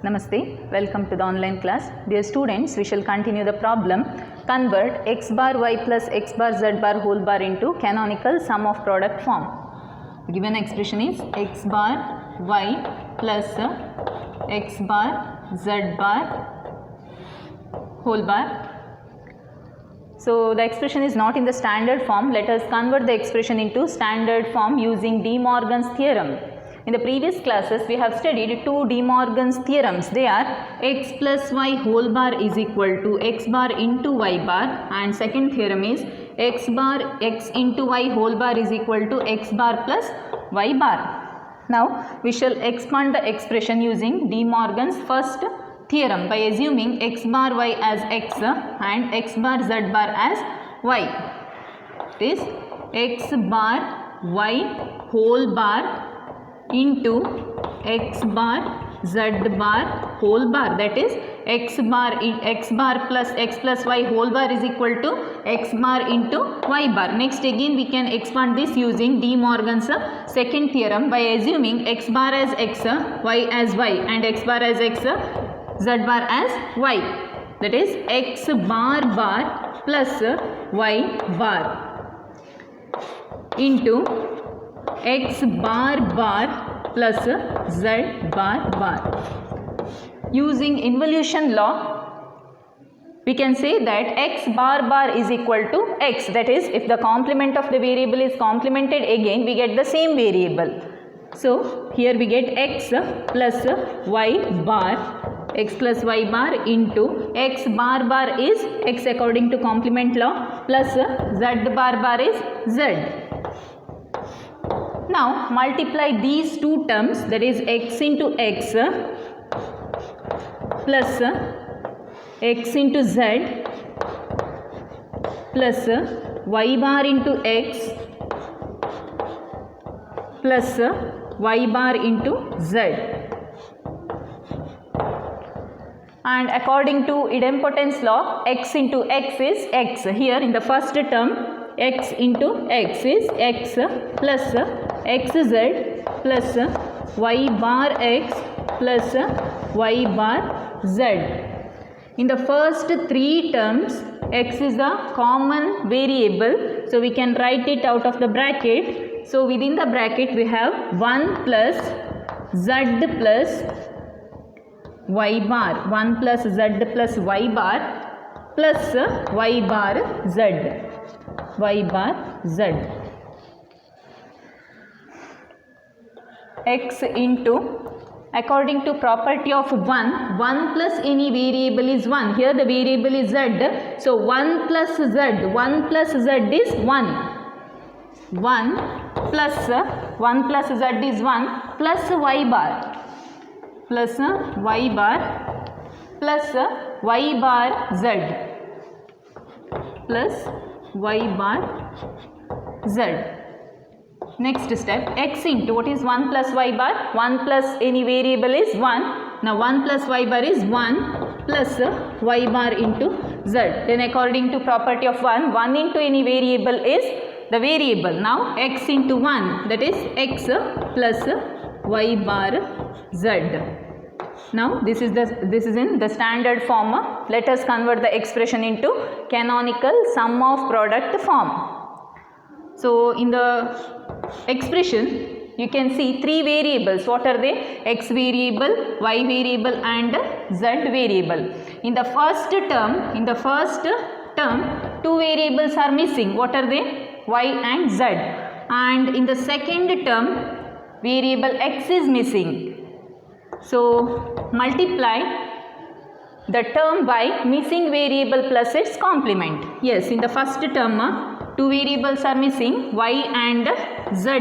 Namaste, welcome to the online class. Dear students, we shall continue the problem. Convert x bar y plus x bar z bar whole bar into canonical sum of product form. The given expression is x bar y plus x bar z bar whole bar. So the expression is not in the standard form. Let us convert the expression into standard form using De Morgan's theorem. In the previous classes, we have studied two De Morgan's theorems. They are x plus y whole bar is equal to x bar into y bar, and second theorem is x bar x into y whole bar is equal to x bar plus y bar. Now, we shall expand the expression using De Morgan's first theorem by assuming x bar y as x and x bar z bar as y. It is x bar y whole bar into x bar z bar whole bar, that is x bar plus y whole bar is equal to x bar into y bar. Next again we can expand this using De Morgan's second theorem by assuming x bar as x, y as y and x bar as x, z bar as y, that is x bar plus y bar into x bar plus z bar. Using involution law, we can say that x bar is equal to x, that is if the complement of the variable is complemented again we get the same variable. So here we get x plus y bar, x plus y bar into x bar is x according to complement law plus z bar is z. Now multiply these two terms, that is x into x plus x into z plus y bar into x plus y bar into z. And according to idempotence law, x into x is x. Here in the first term, x into x is x plus xz plus y bar x plus y bar z. In the first three terms, x is a common variable, so we can write it out of the bracket. So within the bracket we have 1 plus z plus y bar, 1 plus z plus y bar plus y bar z, y bar z. X into, according to property of 1 plus any variable is 1. Here the variable is z. So 1 plus z is 1. 1 plus z is 1 plus y bar plus y bar plus y bar z plus y bar z. Next step, x into, what is 1 plus y bar? 1 plus any variable is 1. Now 1 plus y bar is 1 plus y bar into z. Then according to property of 1 into any variable is the variable. Now x into 1, that is x plus y bar z. Now this is in the standard form. Let us convert the expression into canonical sum of product form. So in the expression you can see three variables. What are they? X variable, y variable and z variable. In the first term two variables are missing. What are they? Y and z. And in the second term variable x is missing. So multiply the term by missing variable plus its complement. Yes, in the first term two variables are missing, y and z.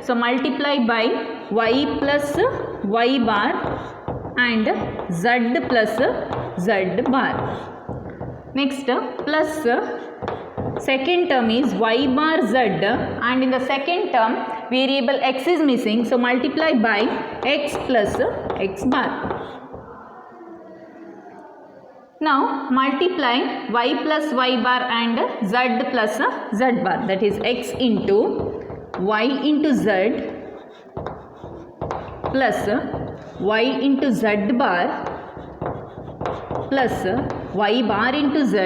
So multiply by y plus y bar and z plus z bar. Next plus second term is y bar z, and in the second term variable x is missing. So multiply by x plus x bar. Now multiply y plus y bar and z plus z bar, that is x into y into z plus y into z bar plus y bar into z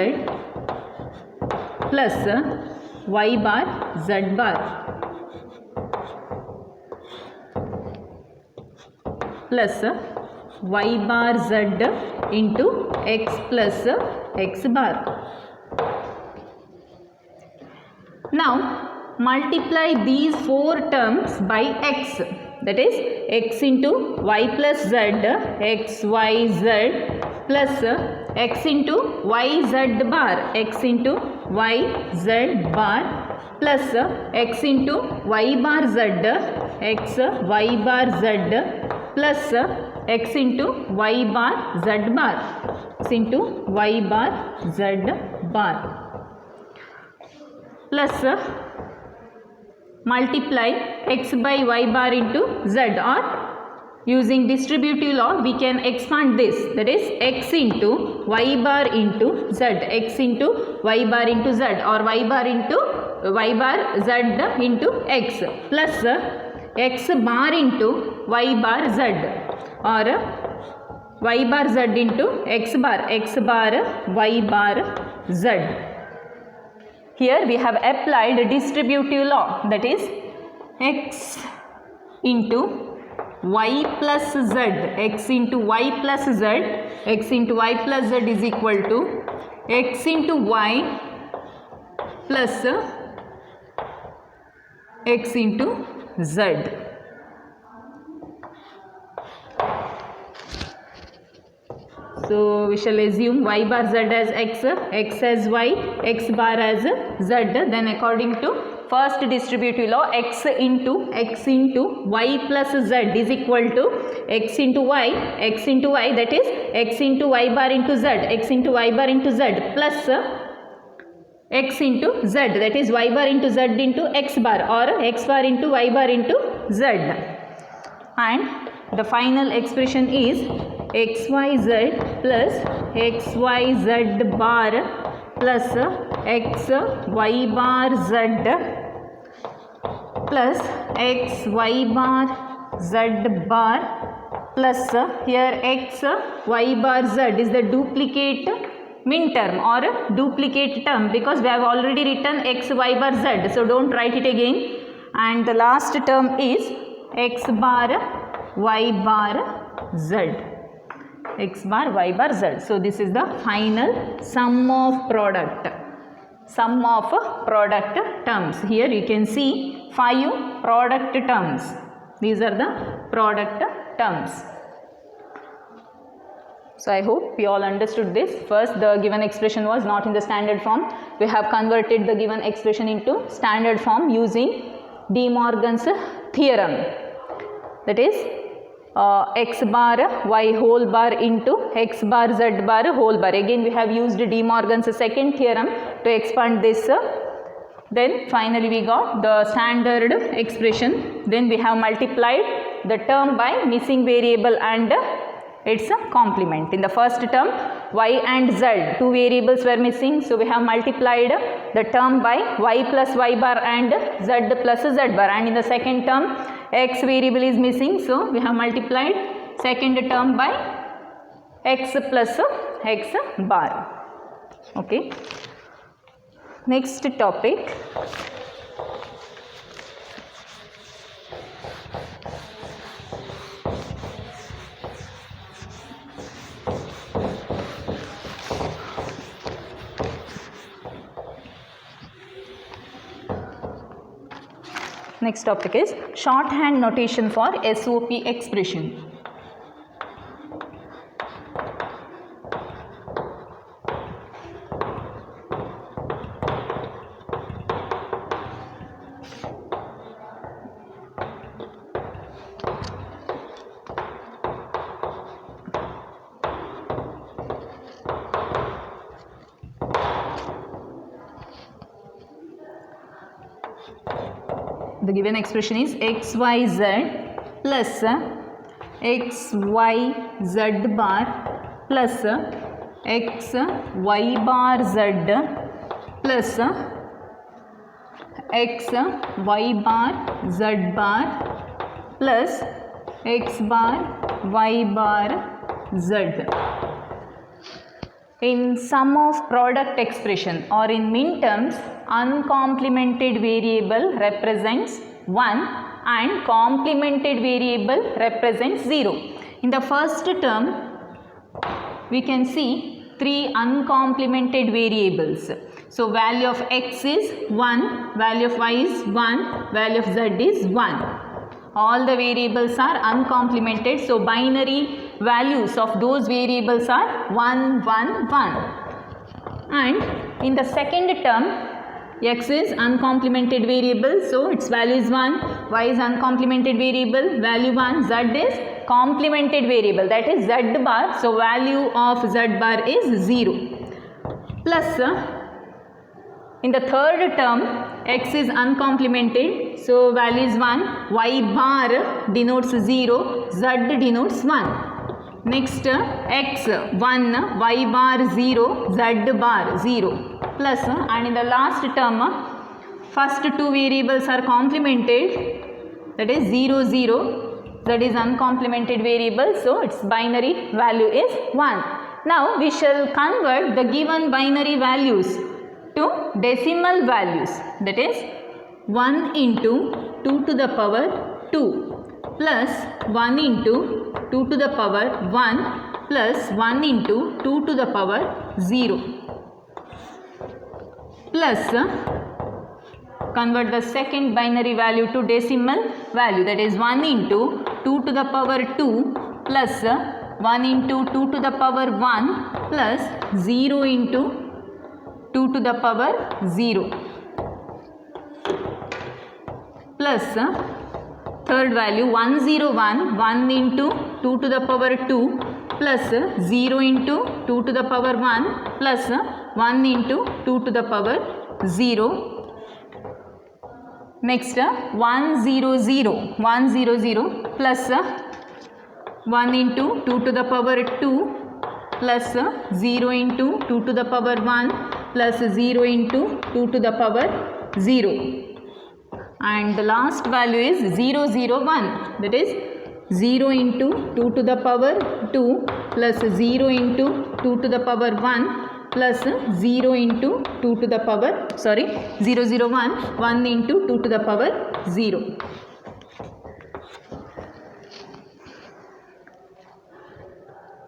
plus y bar z bar plus y bar z into x plus x bar. Now multiply these four terms by x, that is x into y plus z, x y z plus x into y z bar, x into y z bar plus x into y bar z, x y bar z plus x into y bar z bar, x into y bar z bar plus multiply x by y bar into z, or using distributive law we can expand this, that is x into y bar into z, x into y bar into z, or y bar z into x plus x bar into y bar z, or y bar z into x bar y bar z. Here we have applied distributive law, that is x into y plus z, x into y plus z, x into y plus z is equal to x into y plus x into z. So we shall assume y bar z as x, x as y, x bar as z. Then according to first distributive law, x into y plus z is equal to x into y, that is x into y bar into z, x into y bar into z plus x into z, that is y bar into z into x bar, or x bar into y bar into z. And the final expression is xyz plus xyz bar plus xy bar z plus xy bar z bar plus here xy bar z is the duplicate min term or duplicate term, because we have already written xy bar z, so don't write it again. And the last term is x bar y bar z, x bar y bar z. So this is the final sum of product terms. Here you can see 5 product terms. These are the product terms. So I hope you all understood this. First, the given expression was not in the standard form. We have converted the given expression into standard form using De Morgan's theorem, that is x bar y whole bar into x bar z bar whole bar. Again we have used De Morgan's second theorem to expand this. Then finally we got the standard expression. Then we have multiplied the term by missing variable and its complement. In the first term y and z, two variables were missing, so we have multiplied the term by y plus y bar and z plus z bar. And in the second term x variable is missing, so we have multiplied second term by x plus x bar. Okay. Next topic. Next topic is shorthand notation for SOP expression. The given expression is xyz plus xyz bar plus xy bar z plus xy bar z bar plus x bar, y bar, z. In sum of product expression or in min terms, uncomplemented variable represents 1 and complemented variable represents 0. In the first term, we can see 3 uncomplemented variables. So value of x is 1, value of y is 1, value of z is 1. All the variables are uncomplemented, so binary values of those variables are 1, 1, 1. And in the second term, x is uncomplemented variable, so its value is 1, y is uncomplemented variable, value 1, z is complemented variable, that is z bar, so value of z bar is 0. Plus in the third term, x is uncomplemented, so value is 1, y bar denotes 0, z denotes 1. Next x 1, y bar 0, z bar 0. Plus and in the last term, first two variables are complemented, that is 0, 0, that is uncomplemented variable, so its binary value is 1. Now we shall convert the given binary values to decimal values, that is 1 into 2 to the power 2 plus 1 into 2 to the power 1 plus 1 into 2 to the power 0 plus convert the second binary value to decimal value, that is 1 into 2 to the power 2 plus 1 into 2 to the power 1 plus 0 into 2 to the power 0 plus third value 101, 1 into 2 to the power 2 plus 0 into 2 to the power 1 plus 1 into 2 to the power 0. Next 100, 100 plus 1 into 2 to the power 2 plus 0 into 2 to the power 1 plus 0 into 2 to the power 0. And the last value is 001, that is 0 into 2 to the power 2 plus 0 into 2 to the power 1 plus 0 into 2 to the power, 001, 1 into 2 to the power 0.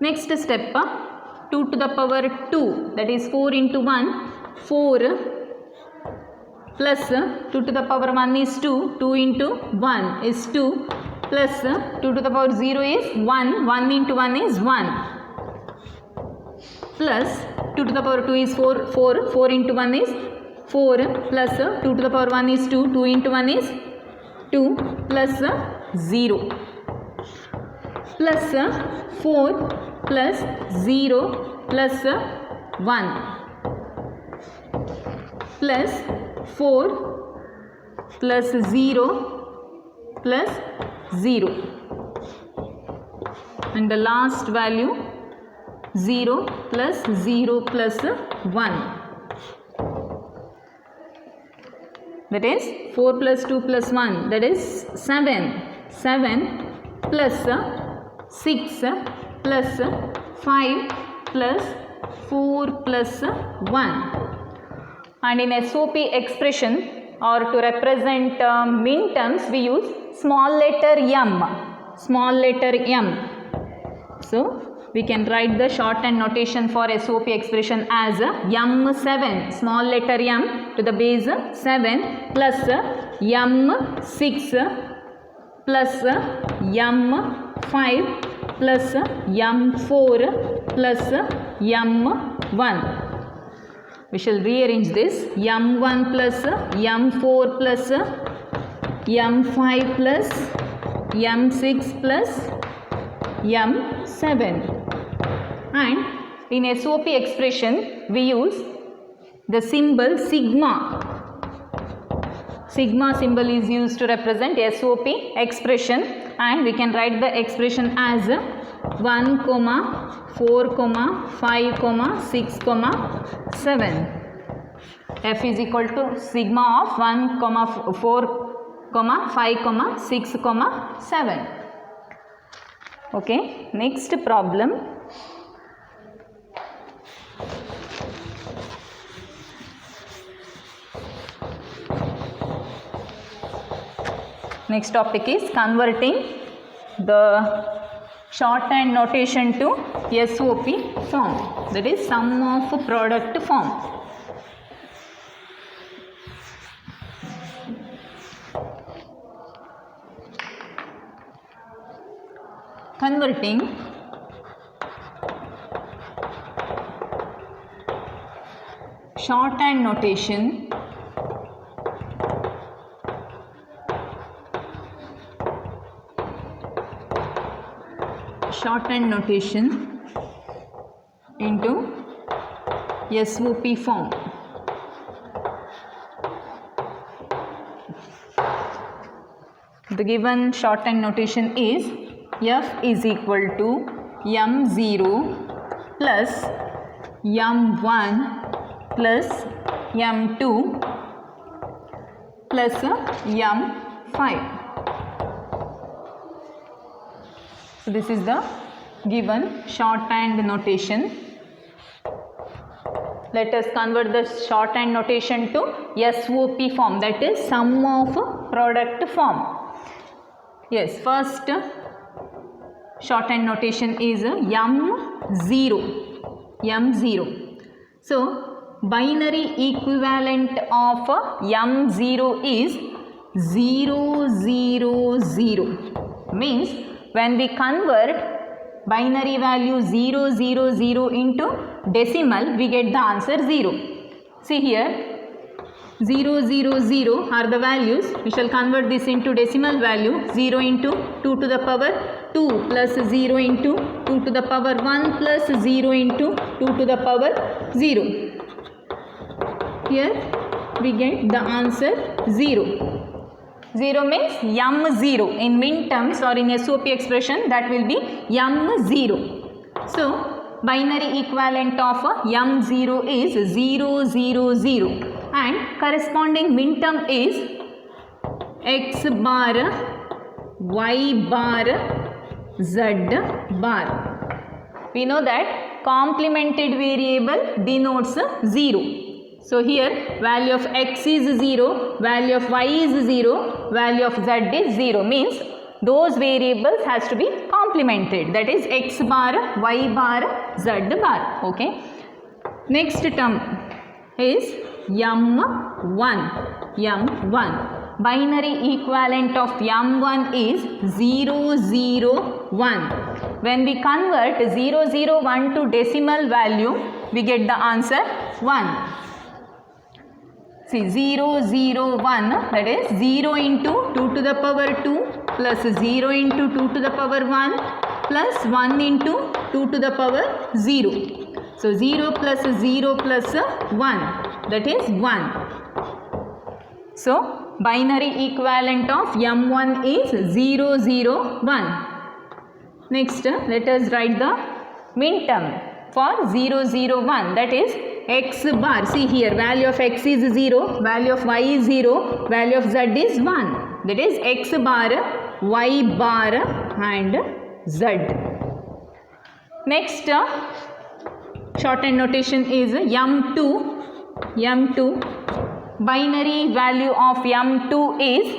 Next step, 2 to the power 2, that is 4 into 1, 4 plus 2 to the power 1 is 2, 2 into 1 is 2 plus 2 to the power 0 is 1, 1 into 1 is 1 plus 2 to the power 2 is 4, 4 into 1 is 4 plus 2 to the power 1 is 2, 2 into 1 is 2 plus 0 plus 4 plus 0 plus 1 plus 4 plus 0 plus 0 and the last value 0 plus 0 plus 1, that is 4 plus 2 plus 1, that is 7, 7 plus 6 plus 5 plus 4 plus 1. And in SOP expression or to represent min terms, we use small letter m, small letter m. So we can write the shorthand notation for SOP expression as m7, small letter m to the base 7 plus m6 plus m5 plus m4 plus m1. We shall rearrange this, m1 plus m4 plus m5 plus m6 plus m7. And in SOP expression we use the symbol sigma. Sigma symbol is used to represent SOP expression, and we can write the expression as 1, 4, 5, 6, 7. F is equal to sigma of 1, 4, 5, 6, 7. Okay, next problem. Next topic is converting the shorthand notation to SOP form, that is sum of product form. Converting shorthand notation into SOP form. The given shorthand notation is F is equal to M0 plus M1 plus M2 plus M5. So this is the given shorthand notation. Let us convert the shorthand notation to SOP form, that is sum of product form. Yes, first shorthand notation is M0. So binary equivalent of M0 is 0, 0, 0. Means when we convert binary value 0, 0, 0 into decimal, we get the answer 0. See here, 0, 0, 0 are the values. We shall convert this into decimal value. 0 into 2 to the power 2 plus 0 into 2 to the power 1 plus 0 into 2 to the power 0. Here we get the answer 0. 0 means M0. In min terms or in SOP expression, that will be M0. So binary equivalent of M0 is 0, 0, 0. And corresponding min term is X bar, Y bar, Z bar. We know that complemented variable denotes 0. So here value of X is 0, value of Y is 0, value of Z is 0. Means those variables has to be complemented. That is X bar, Y bar, Z bar. Okay. Next term is M1. Binary equivalent of M1 is 0, 0, 1. When we convert 0, 0, 1 to decimal value, we get the answer 1. See 0, 0, 1, that is 0 into 2 to the power 2 plus 0 into 2 to the power 1 plus 1 into 2 to the power 0. So 0 plus 0 plus 1, that is 1. So binary equivalent of M1 is 0, 0, 1. Next, let us write the min term for 0, 0, 1, that is X bar. See here, value of X is 0, value of Y is 0, value of Z is 1. That is X bar, Y bar and Z. Next, shorthand notation is M2. Binary value of M2 is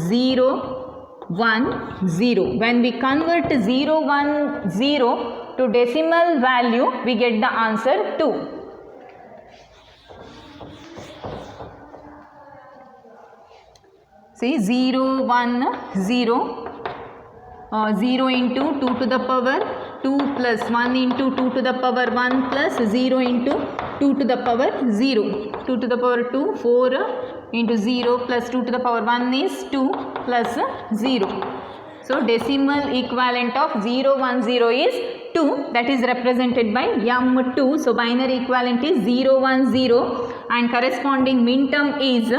0, 1, 0. When we convert 0, 1, 0 to decimal value, we get the answer 2. See 0, 1, 0. 0 into 2 to the power 2 plus 1 into 2 to the power 1 plus 0 into 2 to the power 0. 2 to the power 2, 4 into 0 plus 2 to the power 1 is 2 plus 0. So decimal equivalent of 0, 1, 0 is 2, that is represented by M2. So binary equivalent is 0, 1, 0 and corresponding min term is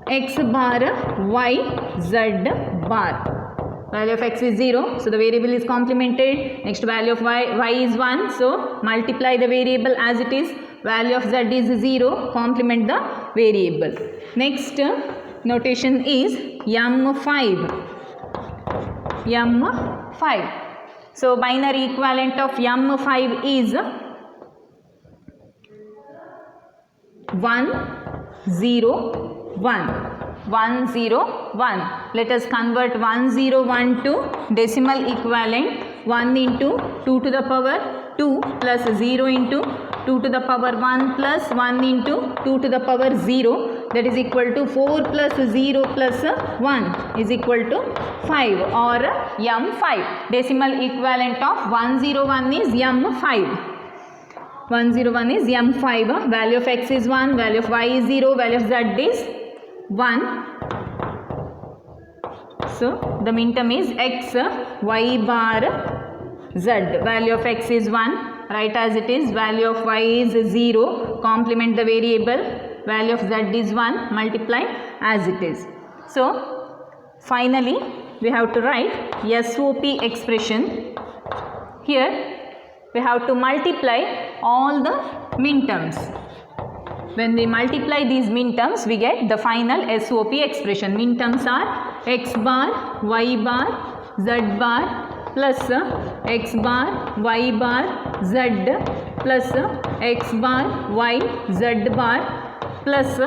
X bar, Y, Z bar. Value of X is 0, so the variable is complemented. Next value of Y is 1, so multiply the variable as it is. Value of Z is 0, complement the variable. Next notation is M5. M5. So binary equivalent of M5 is 1 0 1. 1 0 1. Let us convert 1 0 1 to decimal equivalent. 1 into 2 to the power 2 plus 0 into 2 to the power 1 plus 1 into 2 to the power 0, that is equal to 4 plus 0 plus 1 is equal to 5 or M5. Decimal equivalent of 101 is M5. 101 is M5. Value of x is 1, value of y is 0, value of z is 1. So the minterm is x, y bar, z. Value of x is 1, write as it is. Value of y is 0, complement the variable. Value of z is 1, multiply as it is. So finally we have to write SOP expression. Here we have to multiply all the minterms. When we multiply these minterms, we get the final SOP expression. Minterms are x bar, y bar, z bar plus x bar, y bar, z plus x bar, y, z bar plus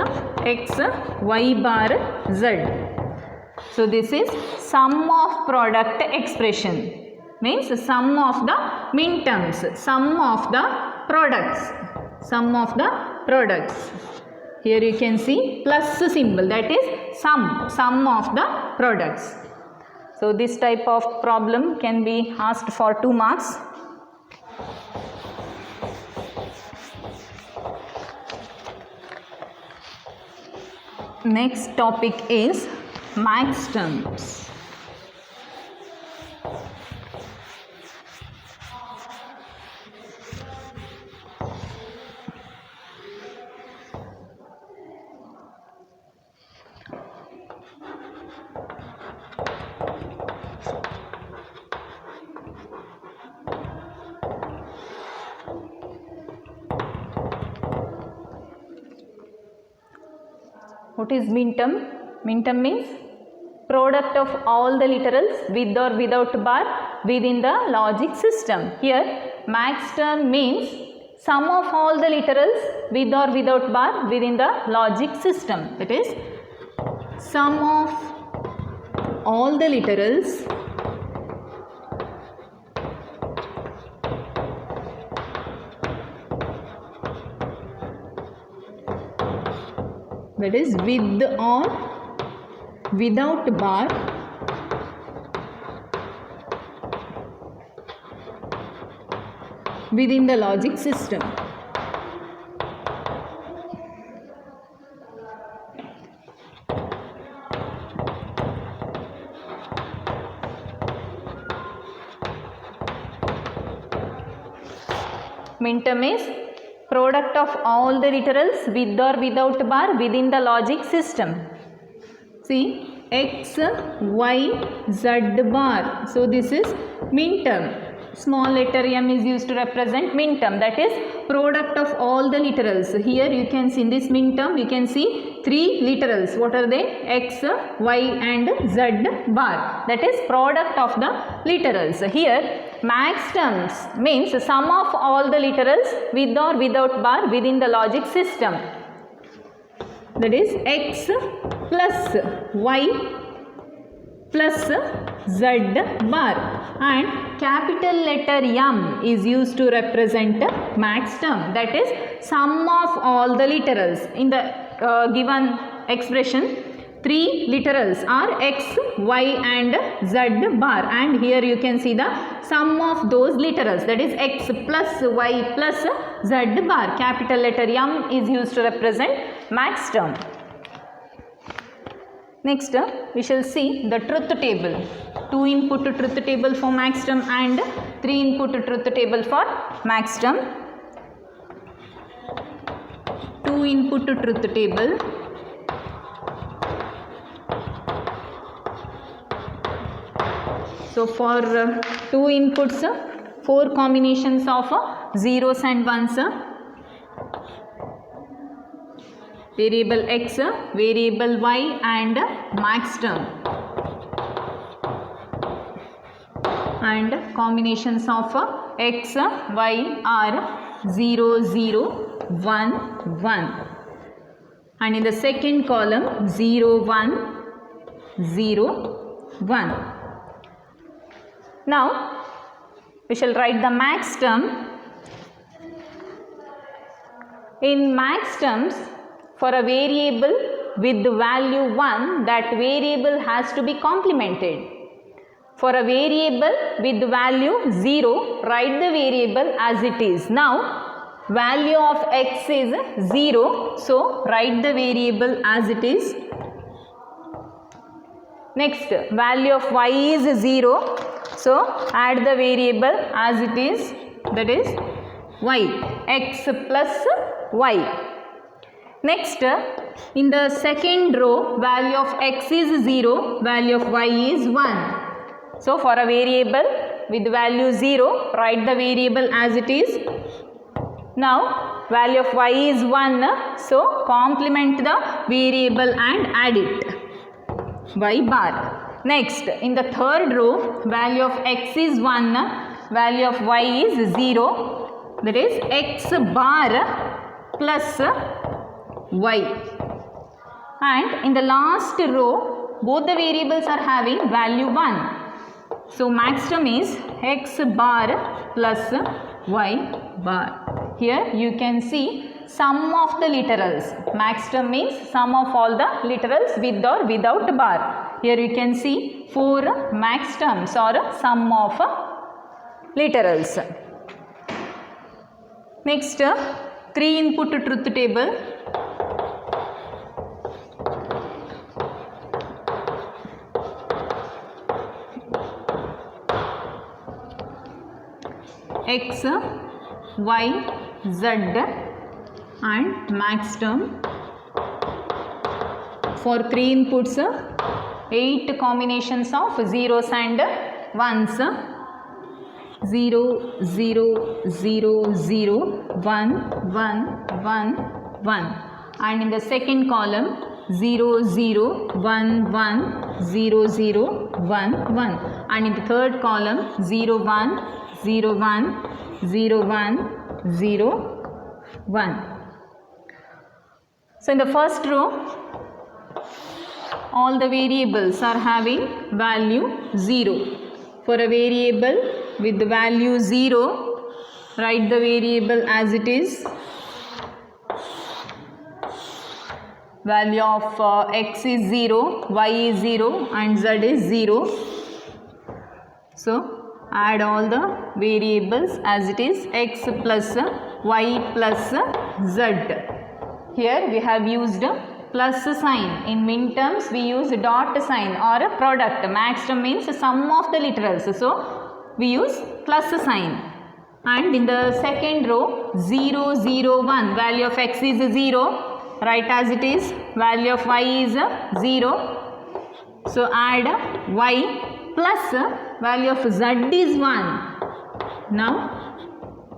x, y bar, z. So this is sum of product expression. Means sum of the minterms, sum of the products, sum of the products. Here you can see plus symbol, that is sum of the products. So this type of problem can be asked for 2 marks. Next topic is max terms. What is minterm? Minterm means product of all the literals with or without bar within the logic system. Here max term means sum of all the literals with or without bar within the logic system. That is sum of all the literals that is with or without bar within the logic system. Minterm is product of all the literals with or without bar within the logic system. See x, y, z bar. So this is minterm. Small letter m is used to represent minterm, that is product of all the literals. Here you can see in this minterm you can see 3 literals. What are they? X, y and z bar. That is product of the literals. Here max terms means sum of all the literals with or without bar within the logic system. That is x plus y plus z bar, and capital letter M is used to represent max term, that is sum of all the literals. In the given expression 3 literals are x, y and z bar, and here you can see the sum of those literals, that is x plus y plus z bar. Capital letter M is used to represent max term. Next we shall see the truth table. 2 input truth table for max term and 3 input truth table for max term. 2 input truth table. So for 2 inputs 4 combinations of zeros and ones. Variable x, variable y and max term. and combinations of x, y are 0, 0, 1, 1. And in the second column 0, 1, 0, 1. Now we shall write the max term. In max terms, for a variable with the value 1, that variable has to be complemented. For a variable with the value 0, write the variable as it is. Now, value of x is 0, so write the variable as it is. Next, value of y is 0, so add the variable as it is, that is y, x plus y. Next, in the second row, value of x is 0, value of y is 1. So, for a variable with value 0, write the variable as it is. Now, value of y is 1, so complement the variable and add it, y bar. Next, in the third row, value of x is 1, value of y is 0, that is x bar plus y. And in the last row, both the variables are having value 1. So, max term is x bar plus y bar. Here you can see sum of the literals. Max term means sum of all the literals with or without bar. Here you can see 4 max terms or sum of literals. Next, 3 input truth table. X, y, z and max term. For 3 inputs, 8 combinations of zeros and ones. 0, 0, 0, 0, 1, 1, 1, 1. And in the second column, 0, 0, 1, 1, 0, 0, 1, 1. And in the third column, 0, 1, 0, 1, 0, 1, 0, 1. So, in the first row, all the variables are having value 0. For a variable with the value 0, write the variable as it is. Value of x is 0, y is 0 and z is 0. So, add all the variables as it is, x plus y plus z. Here we have used plus sign. In min terms we use dot sign or a product. Max term means sum of the literals. So, we use plus sign. And in the second row, 0, 0, 1. Value of x is 0. Write as it is. Value of y is 0. So, add y plus value of z is 1. Now,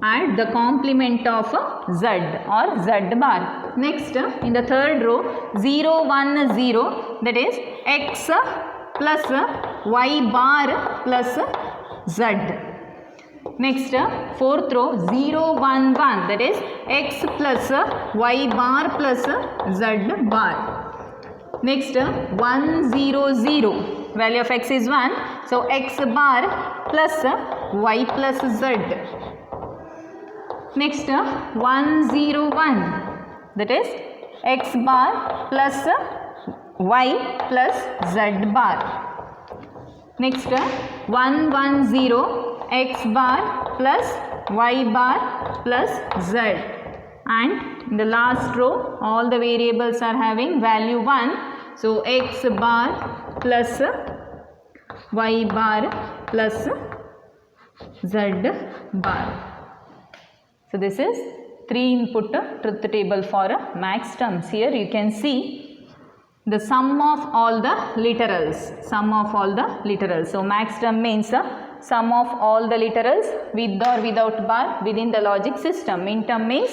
add the complement of z or z bar. Next, in the third row, 0, 1, 0, that is x plus y bar plus z. Next, fourth row, 0, 1, 1, that is x plus y bar plus z bar. Next, 1, 0, 0, value of x is 1, so x bar plus y plus z. Next, 1, 0, 1, that is x bar plus y plus z bar. Next, 1, 1, 0, x bar plus y bar plus z. And in the last row, all the variables are having value 1. So, x bar plus y bar plus z bar. So, this is 3 input truth table for max terms. Here you can see the sum of all the literals. Sum of all the literals. So, max term means sum of all the literals with or without bar within the logic system. Min term means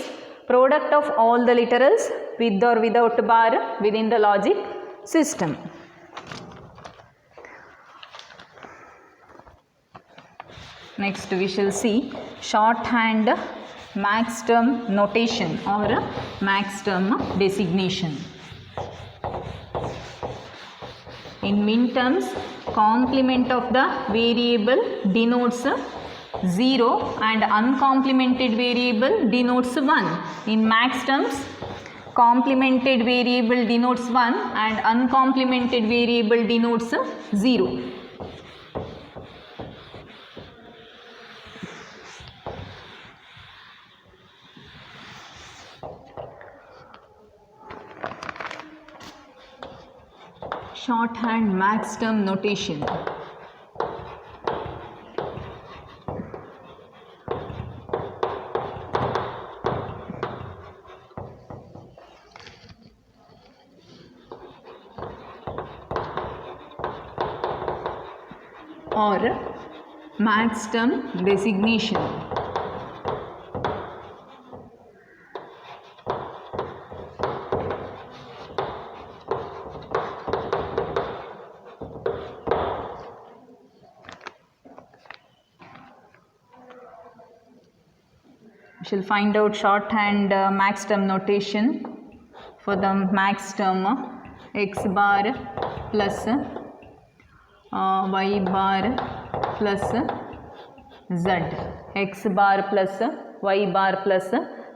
product of all the literals with or without bar within the logic system. Next we shall see shorthand max term notation or max term designation. In minterms, complement of the variable denotes 0 and uncomplimented variable denotes 1. In max terms, complemented variable denotes 1 and uncomplimented variable denotes 0. Shorthand max term notation. Or max term designation. We shall find out shorthand max term notation for the max term x bar plus y bar plus z. X bar plus y bar plus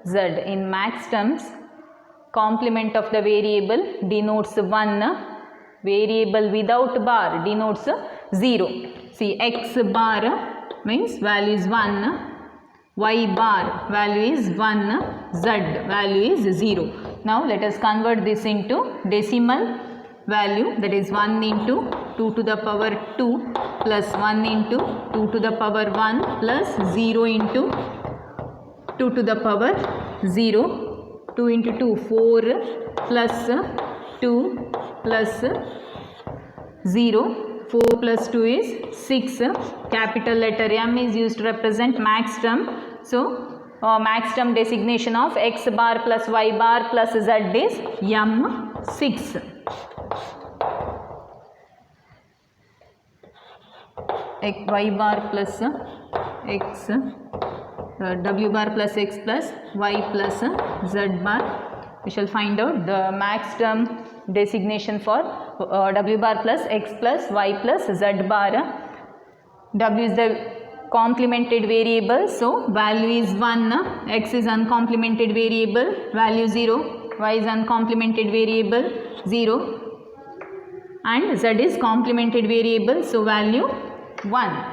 z. In max terms, complement of the variable denotes 1, variable without bar denotes 0. See, x bar means value is 1, y bar value is 1, z value is 0. Now let us convert this into decimal value, that is 1 into 2 to the power 2 plus 1 into 2 to the power 1 plus 0 into 2 to the power 0. 2 into 2 4 plus 2 plus 0. 4 plus 2 is 6. Capital letter M is used to represent max term. So, max term designation of x bar plus y bar plus z is M6. Y bar plus x, w bar plus x plus y plus z bar. We shall find out the max term designation for w bar plus x plus y plus z bar. W is the complemented variable, so value is 1, x is uncomplemented variable, value 0, y is uncomplemented variable 0 and z is complemented variable, so value 1.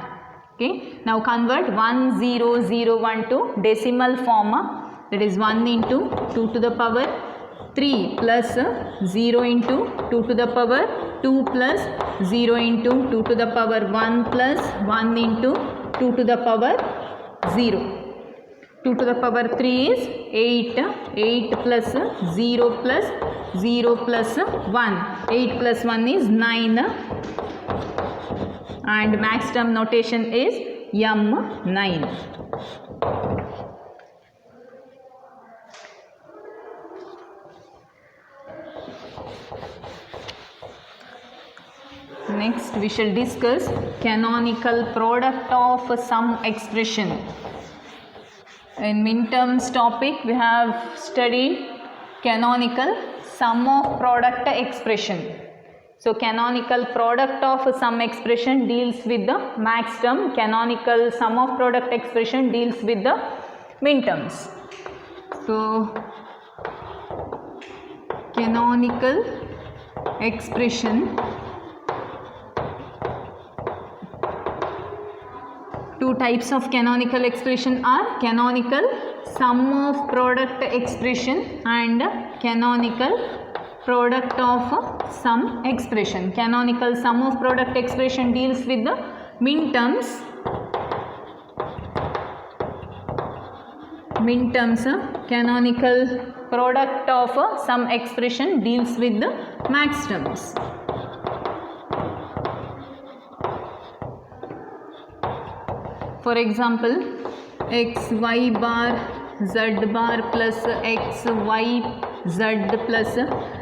Okay, now convert 1 0 0 1 to decimal form, that is 1 into 2 to the power 3 plus 0 into 2 to the power 2 plus 0 into 2 to the power 1 plus 1 into 2 to the power 0. 2 to the power 3 is 8. 8 plus 0 plus 0 plus 1. 8 plus 1 is 9. And max term notation is M9. Next we shall discuss canonical product of some expression. In minterms topic we have studied canonical sum of product expression. So canonical product of sum expression deals with the max term, canonical sum of product expression deals with the minterms. So canonical expression, two types of canonical expression are canonical sum of product expression and canonical product of sum expression. Canonical sum of product expression deals with the minterms. Canonical product of sum expression deals with the max terms. For example, x y bar z bar plus x y z plus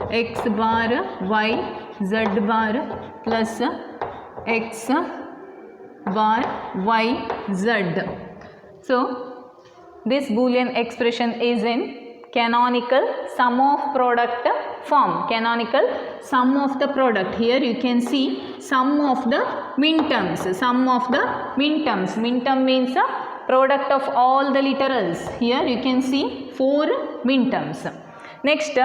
x bar y z bar plus x bar y z. So this Boolean expression is in canonical sum of product form. Canonical sum of the product. Here you can see sum of the minterms. Sum of the minterms. Minterm means a product of all the literals. Here you can see 4 minterms. Next,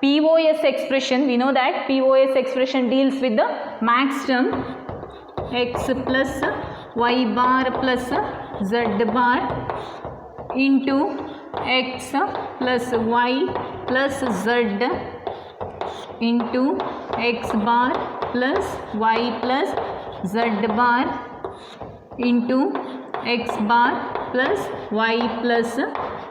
POS expression. We know that POS expression deals with the max term x plus y bar plus z bar into x plus y plus z into x bar plus y plus z bar into x bar plus y plus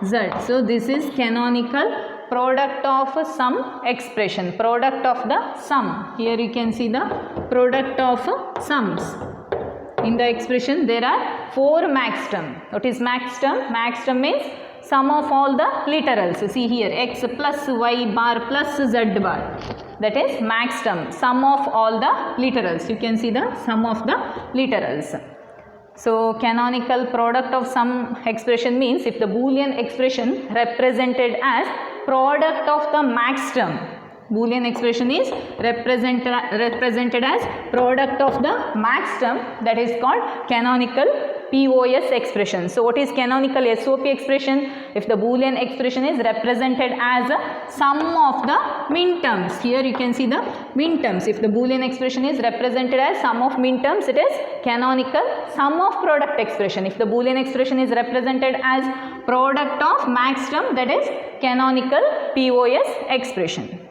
z. So this is canonical product of sum expression, product of the sum. Here you can see the product of sums. In the expression there are 4 max term. What is max term? Max term means sum of all the literals. See here, x plus y bar plus z bar. That is max term, sum of all the literals. You can see the sum of the literals. So canonical product of sum expression means if the Boolean expression represented as product of the max term. Boolean expression is represented as product of the max term, that is called canonical POS expression. So what is canonical SOP expression? If the Boolean expression is represented as a sum of the minterms. Here you can see the minterms. If the Boolean expression is represented as sum of minterms, it is canonical sum of product expression. If the Boolean expression is represented as product of max term, that is canonical POS expression.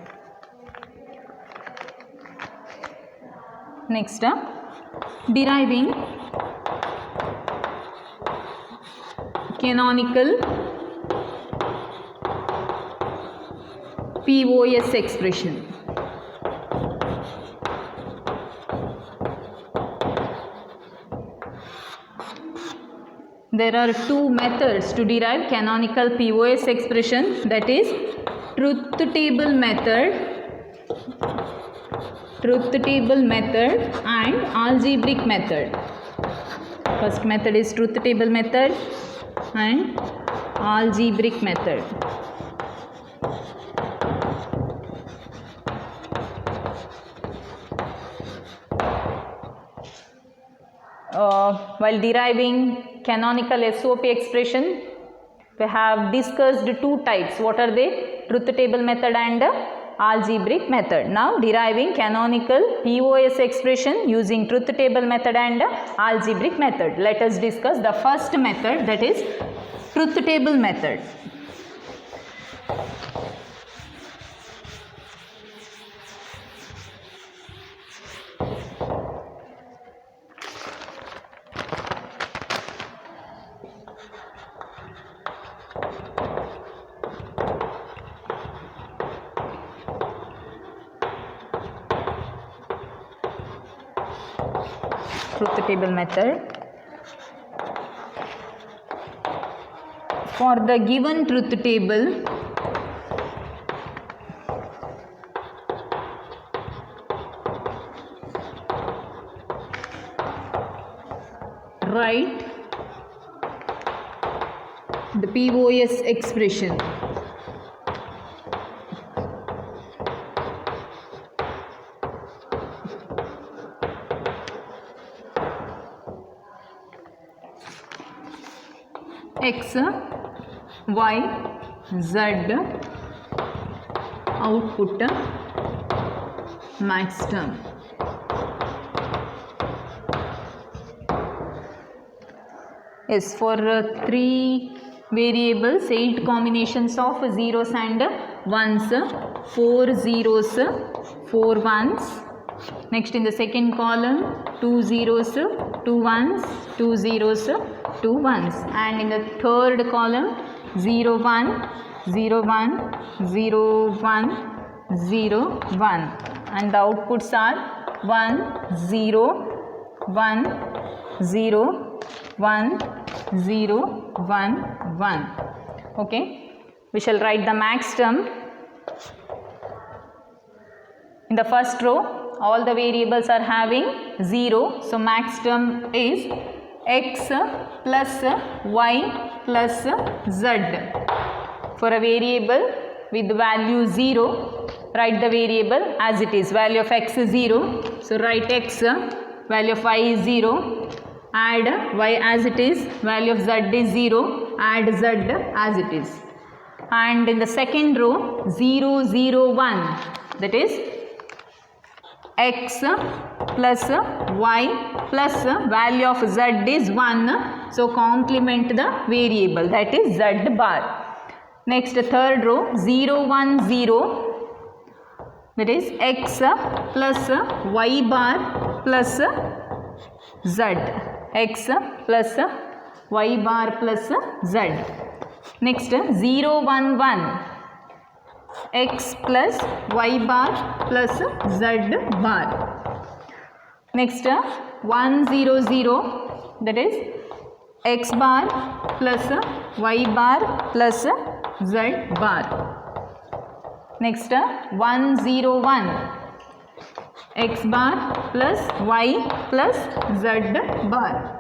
Next, deriving canonical POS expression. There are 2 methods to derive canonical POS expression, that is truth table method and algebraic method. First method is truth table method and algebraic method. While deriving canonical SOP expression, we have discussed 2 types. What are they? Truth table method and algebraic method. Now deriving canonical POS expression using truth table method and algebraic method. Let us discuss the first method, that is truth table method. Truth table method. For the given truth table, write the POS expression. X, Y, Z output max term. Yes, for 3 variables, 8 combinations of zeros and ones, 4 zeros, 4 ones. Next in the second column, 2 zeros, 2 ones, 2 zeros, 2 ones, and in the third column 0 1 0 1 0 1 0 1, and the outputs are 1 0 1 0 1 0 1 1. Okay, we shall write the max term. In the first row all the variables are having 0. So max term is x plus y plus z. For a variable with value 0, write the variable as it is. Value of x is 0. So write x, value of y is 0. Add y as it is. Value of z is 0. Add z as it is. And in the second row, 0, 0, 1. That is x plus y plus value of z is 1. So complement the variable, that is z bar. Next third row, 0, 1, 0. That is x plus y bar plus z. X plus y bar plus z. Next 0, 1, 1. X plus y bar plus z bar. Next 1, 0, 0. That is x bar plus y bar plus z bar. Next 1, 0, 1. X bar plus y plus z bar.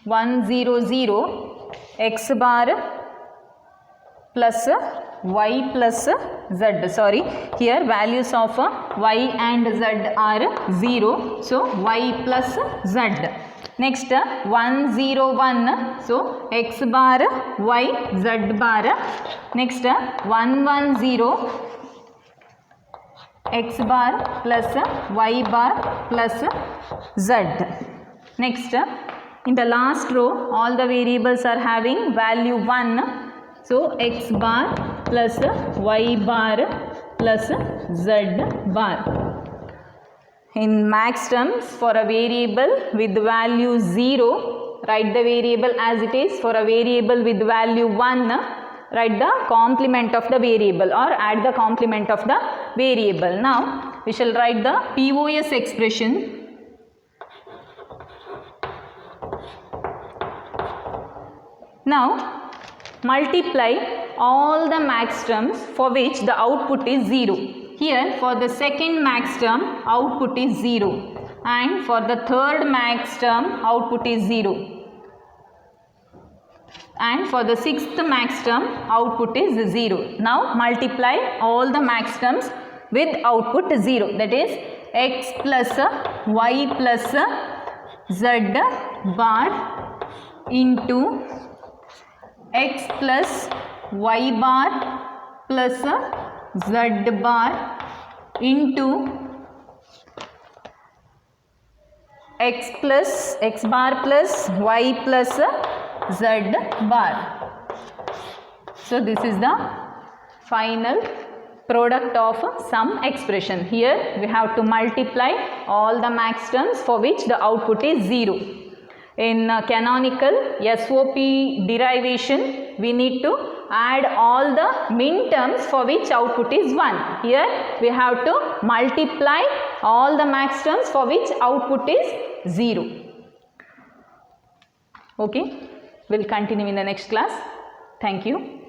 1, 0, 0. X bar plus y plus z. Sorry, here values of y and z are 0. So y plus z. Next 1, 0, 1. So x bar y z bar. Next 1, 1, 0. X bar plus y bar plus z. Next, in the last row, all the variables are having value 1. So x bar plus y bar plus z bar. In max terms, for a variable with value 0, write the variable as it is. For a variable with value 1, write the complement of the variable or add the complement of the variable. Now, we shall write the POS expression. Now, multiply all the max terms for which the output is 0. Here, for the second max term, output is 0. And for the third max term, output is 0. And for the sixth max term, output is 0. Now, multiply all the max terms with output 0. That is, x plus y plus z bar into x plus y bar plus z bar into x bar plus y plus z bar. So this is the final product of some expression. Here we have to multiply all the max terms for which the output is 0. In canonical SOP derivation, we need to add all the min terms for which output is 1. Here we have to multiply all the max terms for which output is 0. Okay, we'll continue in the next class. Thank you.